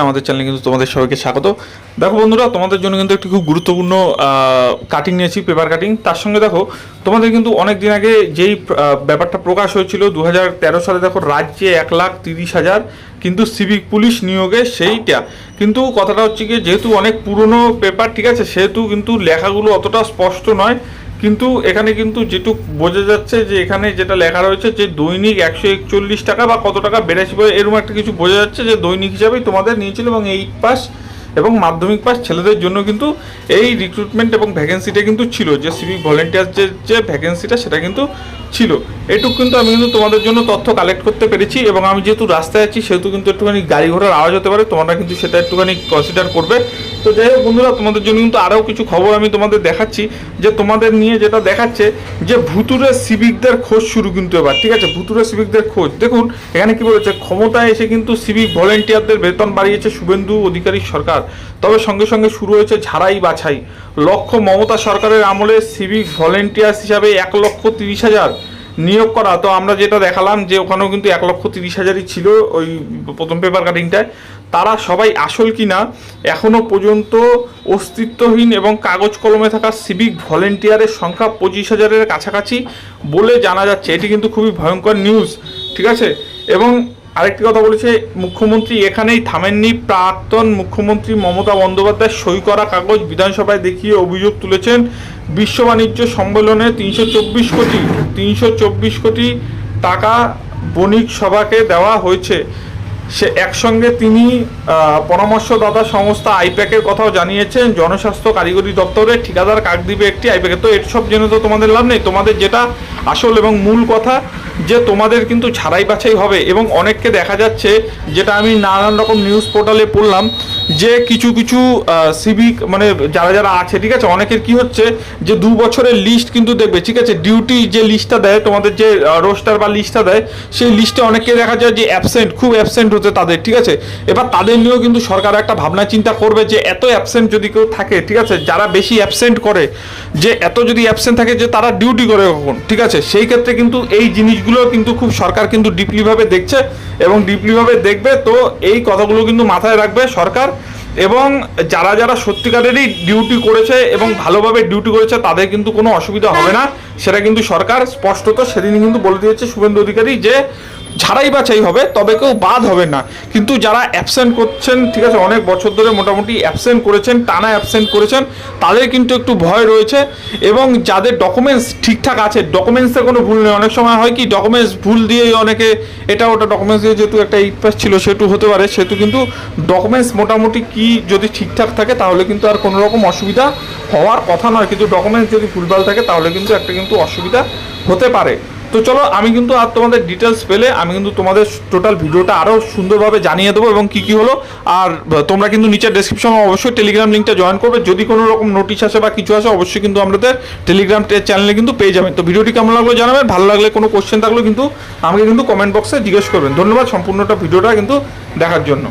আমাদের চ্যানেলে কিন্তু তোমাদের সবাইকে স্বাগত। দেখো বন্ধুরা, তোমাদের জন্য কিন্তু একটি খুব গুরুত্বপূর্ণ কাটিং নিয়েছি, পেপার কাটিং। তার সঙ্গে দেখো তোমাদের কিন্তু অনেক দিন আগে যেই ব্যাপারটা প্রকাশ হয়েছিল 2013 সালে, দেখো রাজ্যে 1,30,000 কিন্তু সিভিক পুলিশ নিয়োগে, সেইটা কিন্তু কথাটা হচ্ছে কি, যেহেতু অনেক পুরনো পেপার, ঠিক আছে, সেহেতু কিন্তু লেখাগুলো অতটা স্পষ্ট নয়। কিন্তু এখানে কিন্তু যেটুকু বোঝা যাচ্ছে যে এখানে যেটা লেখা রয়েছে যে দৈনিক 141 টাকা বা কত টাকা 82 এরকম একটা কিছু বোঝা যাচ্ছে যে দৈনিক হিসাবেই তোমাদের নিয়েছিল, এবং 8 পাস এবং মাধ্যমিক পাস ছেলেদের জন্য কিন্তু এই রিক্রুটমেন্ট এবং ভ্যাকেন্সিটা কিন্তু ছিল, যে সিভিক ভলেন্টিয়ার যে ভ্যাকেন্সিটা সেটা কিন্তু ছিল। এটুকু কিন্তু আমি কিন্তু তোমাদের জন্য তথ্য কালেক্ট করতে পেরেছি, এবং আমি যেহেতু রাস্তায় আছি সেহেতু কিন্তু একটুখানি গাড়ি ঘোড়ার আওয়াজ হতে পারে, তোমরা কিন্তু সেটা একটুখানি কনসিডার করবে। তো যাই হোক বন্ধুরা, তোমাদের জন্য কিন্তু আরও কিছু খবর আমি তোমাদের দেখাচ্ছি, যে তোমাদের নিয়ে যেটা দেখাচ্ছে যে ভুতুরে সিভিকদের খোঁজ শুরু কিন্তু এবার, ঠিক আছে, ভুতুরে সিভিকদের খোঁজ। দেখুন এখানে কি বলেছে, ক্ষমতায় এসে কিন্তু সিভিক ভলেন্টিয়ারদের বেতন বাড়িয়েছে শুভেন্দু অধিকারী সরকার, তবে সঙ্গে সঙ্গে শুরু হয়েছে ঝাড়াই বাছাই। লক্ষ্য মমতা সরকারের আমলে সিভিক ভলেন্টিয়ার্স হিসাবে 1,30,000 নিয়োগ করা। তো আমরা যেটা দেখালাম যে ওখানেও কিন্তু 1,30,000ই ছিল ওই প্রথম পেপার কাটিংটায়। তারা সবাই আসল কি না এখনও পর্যন্ত অস্তিত্বহীন, এবং কাগজ কলমে থাকা সিভিক ভলেন্টিয়ারের সংখ্যা 25,000-এর কাছাকাছি বলে জানা যাচ্ছে। এটি কিন্তু খুবই ভয়ঙ্কর নিউজ, ঠিক আছে। এবং আরেকটি কথা বলেছে মুখ্যমন্ত্রী এখানেই থামেননি, প্রাক্তন মুখ্যমন্ত্রী মমতা বন্দ্যোপাধ্যায় সই করা কাগজ বিধানসভায় দেখিয়ে অভিযোগ তুলেছেন। বিশ্ব বাণিজ্য সম্মেলনে 324 কোটি টাকা বণিক সভাকে দেওয়া হয়েছে। সে একসঙ্গে তিনি পরামর্শদাতা সংস্থা আইপ্যাকের কথাও জানিয়েছেন। জনস্বাস্থ্য কারিগরি দপ্তরে ঠিকাদার কাক দিবে একটি আইপ্যাকে। তো এসব জেনে তো তোমাদের লাভ নেই, তোমাদের যেটা আসল এবং মূল কথা যে তোমাদের কিন্তু ছাড়াই বাছাই হবে। এবং অনেককে দেখা যাচ্ছে, যেটা আমি নানান রকম নিউজ পোর্টালে পড়লাম, যে কিছু কিছু সিভিক মানে যারা যারা আছে, ঠিক আছে, অনেকের কি হচ্ছে যে 2 বছরের লিস্ট কিন্তু দেখবে, ঠিক আছে, ডিউটি যে লিস্টটা দেয় তোমাদের, যে রোস্টার বা লিস্টটা দেয়, সেই লিস্টে অনেককে দেখা যায় যে অ্যাবসেন্ট, খুব অ্যাবসেন্ট হতে তাদের, ঠিক আছে। এবার তাদের নিয়েও কিন্তু সরকার একটা ভাবনা চিন্তা করবে যে এত অ্যাবসেন্ট যদি কেউ থাকে, ঠিক আছে, যারা বেশি অ্যাবসেন্ট করে, যে এত যদি অ্যাবসেন্ট থাকে যে তারা ডিউটি করে কখন, ঠিক আছে, সেই ক্ষেত্রে কিন্তু এই জিনিসগুলো কিন্তু খুব সরকার কিন্তু ডিপলিভাবে দেখছে এবং ডিপলিভাবে দেখবে। তো এই কথাগুলো কিন্তু মাথায় রাখবে সরকার, এবং যারা যারা সত্যিকারেরই ডিউটি করেছে এবং ভালোভাবে ডিউটি করেছে তাদের কিন্তু কোনো অসুবিধা হবে না, সেটা কিন্তু সরকার স্পষ্টত সেদিনই কিন্তু বলে দিয়েছে শুভেন্দু অধিকারী, যে ঝাড়াই বাছাই হবে, তবে কেউ বাদ হবে না। কিন্তু যারা অ্যাবসেন্ট করছেন, ঠিক আছে, অনেক বছর ধরে মোটামুটি অ্যাবসেন্ট করেছেন, টানা অ্যাবসেন্ট করেছেন, তাদের কিন্তু একটু ভয় রয়েছে। এবং যাদের ডকুমেন্টস ঠিকঠাক আছে, ডকুমেন্টসে কোনো ভুল নেই, অনেক সময় হয় কি ডকুমেন্টস ভুল দিয়েই অনেকে এটা ওটা ডকুমেন্টস দিয়ে, যেহেতু একটা 8 পাস ছিল সেহেতু হতে পারে, সেহেতু কিন্তু ডকুমেন্টস মোটামুটি কি যদি ঠিকঠাক থাকে তাহলে কিন্তু আর কোনো রকম অসুবিধা হওয়ার কথা নয়। কিন্তু ডকুমেন্টস যদি ভুলভাল থাকে তাহলে কিন্তু একটা কিন্তু অসুবিধা হতে পারে। তো চলো, আমি কিন্তু আর তোমাদের ডিটেলস পেলে আমি কিন্তু তোমাদের টোটাল ভিডিওটা আরও সুন্দরভাবে জানিয়ে দেবো এবং কী কী হলো। আর তোমরা কিন্তু নিচের ডেসক্রিপশনে অবশ্যই টেলিগ্রাম লিঙ্কটা জয়েন করবে, যদি কোনো রকম নোটিশ আসে বা কিছু আসে অবশ্যই কিন্তু আমাদের টেলিগ্রাম চ্যানেলে কিন্তু পেয়ে যাবেন। তো ভিডিওটি কেমন লাগলো জানাবেন, ভালো লাগলে কোনো কোশ্চেন থাকলেও কিন্তু আমাকে কিন্তু কমেন্ট বক্সে জিজ্ঞেস করবেন। ধন্যবাদ সম্পূর্ণটা ভিডিওটা কিন্তু দেখার জন্য।